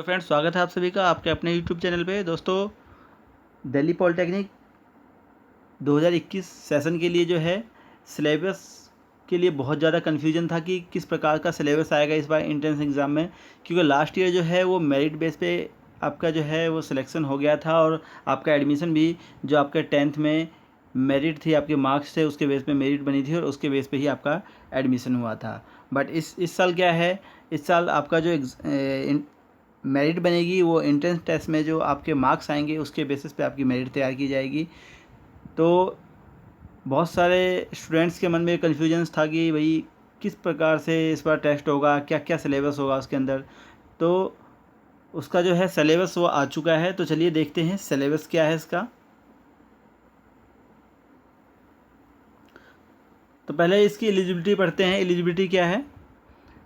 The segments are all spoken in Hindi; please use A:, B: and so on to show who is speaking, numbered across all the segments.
A: तो फ्रेंड्स, स्वागत है आप सभी का आपके अपने यूट्यूब चैनल पे। दोस्तों, दिल्ली पॉलिटेक्निक 2021 सेशन के लिए जो है सिलेबस के लिए बहुत ज़्यादा कन्फ्यूजन था कि किस प्रकार का सिलेबस आएगा इस बार एंट्रेंस एग्ज़ाम में, क्योंकि लास्ट ईयर जो है वो मेरिट बेस पे आपका जो है वो सिलेक्शन हो गया था और आपका एडमिशन भी जो आपके 10th में मेरिट थी, आपके मार्क्स थे, उसके बेस पे मेरिट बनी थी और उसके बेस पे ही आपका एडमिशन हुआ था। बट इस साल क्या है, इस साल आपका जो मेरिट बनेगी वो एंट्रेंस टेस्ट में जो आपके मार्क्स आएंगे उसके बेसिस पे आपकी मेरिट तैयार की जाएगी। तो बहुत सारे स्टूडेंट्स के मन में कन्फ्यूजन्स था कि भाई किस प्रकार से इस बार टेस्ट होगा, क्या क्या सिलेबस होगा उसके अंदर। तो उसका जो है सिलेबस वो आ चुका है, तो चलिए देखते हैं सिलेबस क्या है इसका। तो पहले इसकी एलिजिबिलिटी पढ़ते हैं। एलिजिबिलिटी क्या है?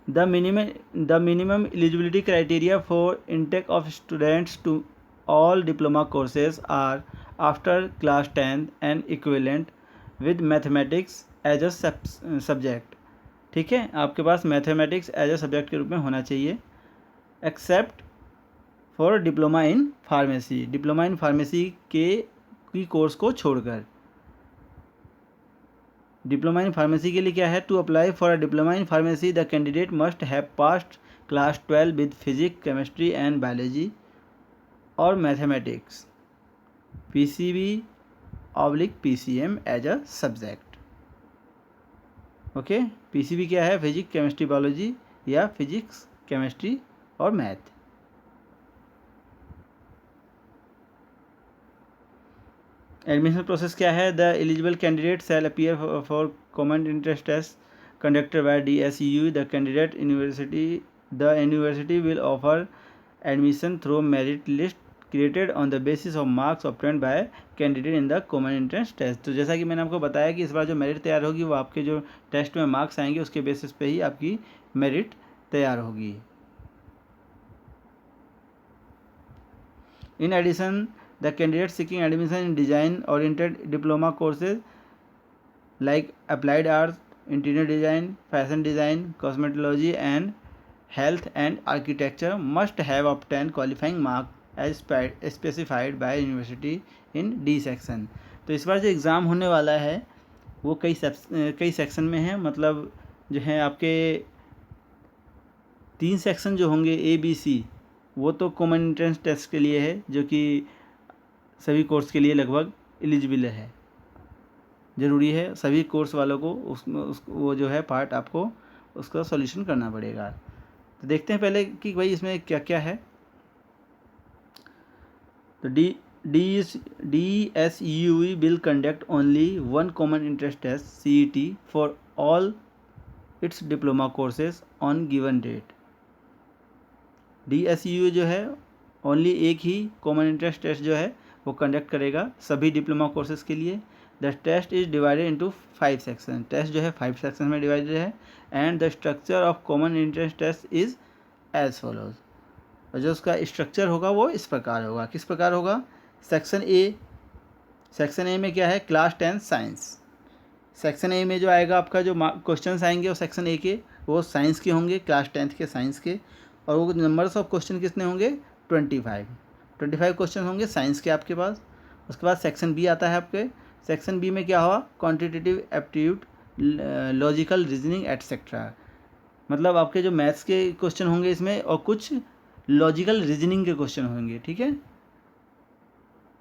A: The minimum eligibility criteria for intake of students to all diploma courses are after class 10 and equivalent with mathematics as a subject। ठीक है, आपके पास मैथमेटिक्स एज ए सब्जेक्ट के रूप में होना चाहिए, except for diploma in pharmacy. Diploma in pharmacy के की कोर्स को छोड़कर। डिप्लोमा इन फार्मेसी के लिए क्या है? To apply for a diploma in pharmacy the candidate must have passed class 12 with physics, chemistry and biology और mathematics, PCB/PCM as a subject. Okay, PCB क्या है? फिजिक्स, केमिस्ट्री, बायोलॉजी या फिजिक्स, केमिस्ट्री और मैथ। एडमिशन प्रोसेस क्या है? The eligible candidate shall appear for common entrance test conducted by DSU। The university will offer admission through merit list created on the basis of marks obtained by candidate in the common entrance test. तो जैसा कि मैंने आपको बताया कि इस बार जो मेरिट तैयार होगी वो आपके जो टेस्ट में मार्क्स आएंगे उसके बेसिस पे ही आपकी मेरिट तैयार होगी। In addition, the candidate seeking admission in design oriented diploma courses like applied arts, interior design, fashion design, cosmetology and health and architecture must have obtained qualifying mark as specified by university in D section। तो इस बार जो एग्ज़ाम होने वाला है वो कई सेक्शन में है। मतलब जो है आपके 3 सेक्शन जो होंगे ABC, वो तो कॉमन एंट्रेंस टेस्ट के लिए है, जो कि सभी कोर्स के लिए लगभग एलिजिबल है, ज़रूरी है सभी कोर्स वालों को वो जो है पार्ट आपको उसका सॉल्यूशन करना पड़ेगा। तो देखते हैं पहले कि भाई इसमें क्या क्या है। तो DSU will conduct only one common entrance test CET for all its diploma courses on given date. DSU जो है ओनली एक ही कॉमन इंट्रेंस टेस्ट जो है वो कंडक्ट करेगा सभी डिप्लोमा कोर्सेज के लिए। The test is divided into 5 section. टेस्ट जो है 5 सेक्शन में डिवाइडेड है। And the structure of common entrance test is as follows. और जो उसका स्ट्रक्चर होगा वो इस प्रकार होगा। किस प्रकार होगा? सेक्शन ए में क्या है? Class 10 science. सेक्शन ए में जो आएगा आपका जो क्वेश्चंस आएंगे वो सेक्शन ए के वो साइंस के होंगे, क्लास 10th के साइंस के। और वो नंबर्स ऑफ क्वेश्चन कितने होंगे? 25 क्वेश्चन होंगे साइंस के आपके पास। उसके बाद सेक्शन बी आता है आपके। सेक्शन बी में क्या हुआ? Quantitative aptitude, logical reasoning etcetera. मतलब आपके जो मैथ्स के क्वेश्चन होंगे इसमें और कुछ लॉजिकल रीजनिंग के क्वेश्चन होंगे। ठीक है,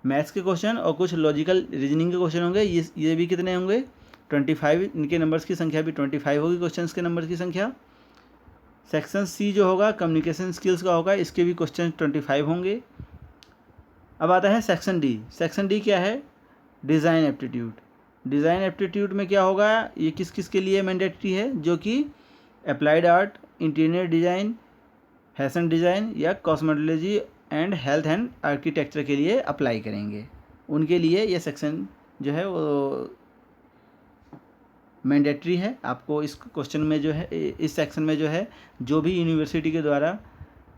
A: मैथ्स के क्वेश्चन और कुछ लॉजिकल रीजनिंग के क्वेश्चन होंगे। ये भी कितने होंगे? 25। इनके नंबर्स की संख्या भी 25 होगी, क्वेश्चंस के नंबर की संख्या। सेक्शन सी जो होगा कम्युनिकेशन स्किल्स का होगा, इसके भी क्वेश्चन 25 होंगे। अब आता है सेक्शन डी। सेक्शन डी क्या है? Design aptitude. डिज़ाइन एप्टीट्यूड में क्या होगा? ये किस किस के लिए मैंडेटरी है? जो कि applied art, interior design, fashion design या cosmetology and health and architecture के लिए अप्लाई करेंगे, उनके लिए ये सेक्शन जो है वो मैंडेटरी है। आपको इस क्वेश्चन में जो है, इस सेक्शन में जो है जो भी यूनिवर्सिटी के द्वारा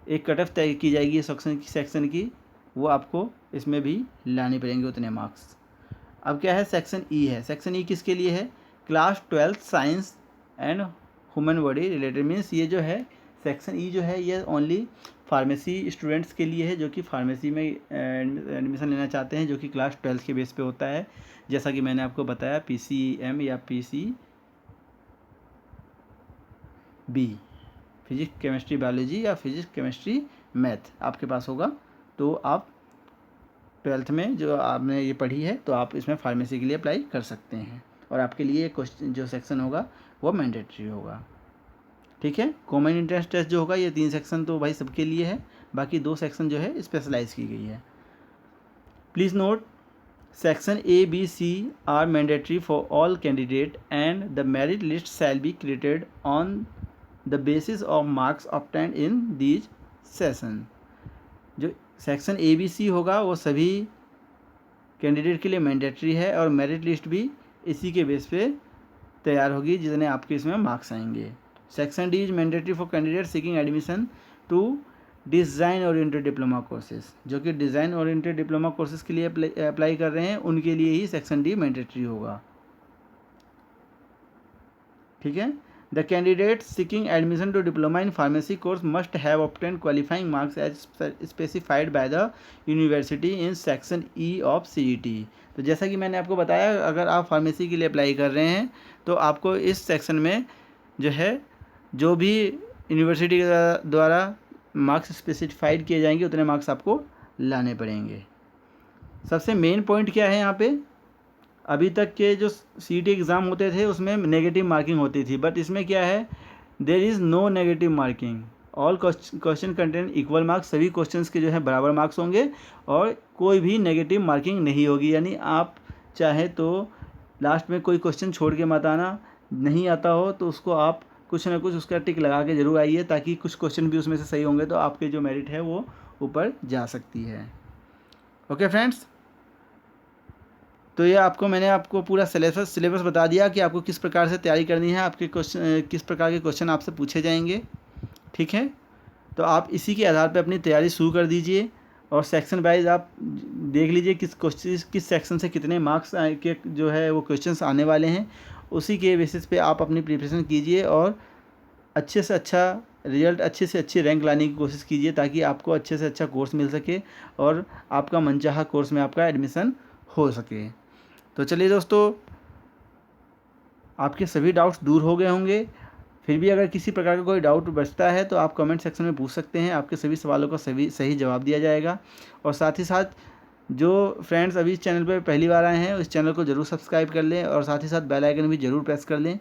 A: एक कट ऑफ तय की जाएगी सेक्शन की, वो आपको इसमें भी लाने पड़ेंगे उतने मार्क्स। अब क्या है? सेक्शन ई है। सेक्शन ई किसके लिए है? Class 12 science and human body related. Means ये जो है सेक्शन ई जो है ये ओनली फार्मेसी स्टूडेंट्स के लिए है जो कि फार्मेसी में एडमिशन लेना चाहते हैं, जो कि क्लास 12 के बेस पे होता है, जैसा कि मैंने आपको बताया PCM या PCB फिजिक्स केमिस्ट्री बायोलॉजी या फिजिक्स केमिस्ट्री मैथ आपके पास होगा, तो आप 12th में जो आपने ये पढ़ी है तो आप इसमें फार्मेसी के लिए अप्लाई कर सकते हैं, और आपके लिए क्वेश्चन जो सेक्शन होगा वो मैंडेटरी होगा। ठीक है, कॉमन एंट्रेंस टेस्ट जो होगा ये 3 सेक्शन तो भाई सबके लिए है, बाकी 2 सेक्शन जो है स्पेशलाइज की गई है। Please note, section A, B, C are mandatory for all candidate and the merit list shall be created on the basis of marks obtained in these session. जो सेक्शन A, B, C होगा वो सभी कैंडिडेट के लिए मैंडेटरी है, और मेरिट लिस्ट भी इसी के बेस पे तैयार होगी जितने आपके इसमें मार्क्स आएंगे। Section D is mandatory for candidate seeking admission to design oriented diploma courses, जो कि डिज़ाइन ओरिएंटेड डिप्लोमा कोर्सेज के लिए अप्लाई कर रहे हैं उनके लिए ही सेक्शन D मैंडेटरी होगा। ठीक है, the candidate seeking admission to diploma in pharmacy course must have obtained qualifying marks as specified by the university in section E of CET। तो जैसा कि मैंने आपको बताया, अगर आप फार्मेसी के लिए अप्लाई कर रहे हैं तो आपको इस सेक्शन में जो है जो भी यूनिवर्सिटी के द्वारा मार्क्स स्पेसिफाइड किए जाएंगे उतने मार्क्स आपको लाने पड़ेंगे। सबसे मेन पॉइंट क्या है यहाँ पे, अभी तक के जो CET एग्ज़ाम होते थे उसमें नेगेटिव मार्किंग होती थी, बट इसमें क्या है, there is no negative marking, all question content equal marks, सभी क्वेश्चंस के जो है बराबर मार्क्स होंगे और कोई भी नेगेटिव मार्किंग नहीं होगी। यानी आप चाहे तो लास्ट में कोई क्वेश्चन छोड़ के मत आना, नहीं आता हो तो उसको आप कुछ ना कुछ उसका टिक लगा के ज़रूर आइए, ताकि कुछ क्वेश्चन भी उसमें से सही होंगे तो आपके जो मेरिट है वो ऊपर जा सकती है। ओके फ्रेंड्स, तो ये मैंने आपको पूरा सिलेबस बता दिया कि आपको किस प्रकार से तैयारी करनी है, आपके क्वेश्चन किस प्रकार के क्वेश्चन आपसे पूछे जाएंगे। ठीक है, तो आप इसी के आधार पर अपनी तैयारी शुरू कर दीजिए, और सेक्शन वाइज आप देख लीजिए किस सेक्शन से कितने मार्क्स के जो है वो क्वेश्चंस आने वाले हैं, उसी के बेसिस पे आप अपनी प्रिपरेशन कीजिए और अच्छे से अच्छा रिजल्ट, अच्छे से अच्छी रैंक लाने की कोशिश कीजिए, ताकि आपको अच्छे से अच्छा कोर्स मिल सके और आपका मनचाहा कोर्स में आपका एडमिशन हो सके। तो चलिए दोस्तों, आपके सभी डाउट्स दूर हो गए होंगे। फिर भी अगर किसी प्रकार का कोई डाउट बचता है तो आप कमेंट सेक्शन में पूछ सकते हैं, आपके सभी सवालों का सही जवाब दिया जाएगा। और साथ ही साथ जो फ्रेंड्स अभी इस चैनल पर पहली बार आए हैं इस चैनल को ज़रूर सब्सक्राइब कर लें, और साथ ही साथ बेल आइकन भी ज़रूर प्रेस कर लें,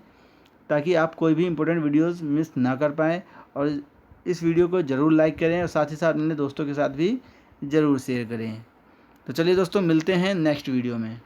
A: ताकि आप कोई भी इंपॉर्टेंट वीडियोस मिस ना कर पाएँ। और इस वीडियो को ज़रूर लाइक करें, और साथ ही साथ अपने दोस्तों के साथ भी ज़रूर शेयर करें। तो चलिए दोस्तों, मिलते हैं नेक्स्ट वीडियो में।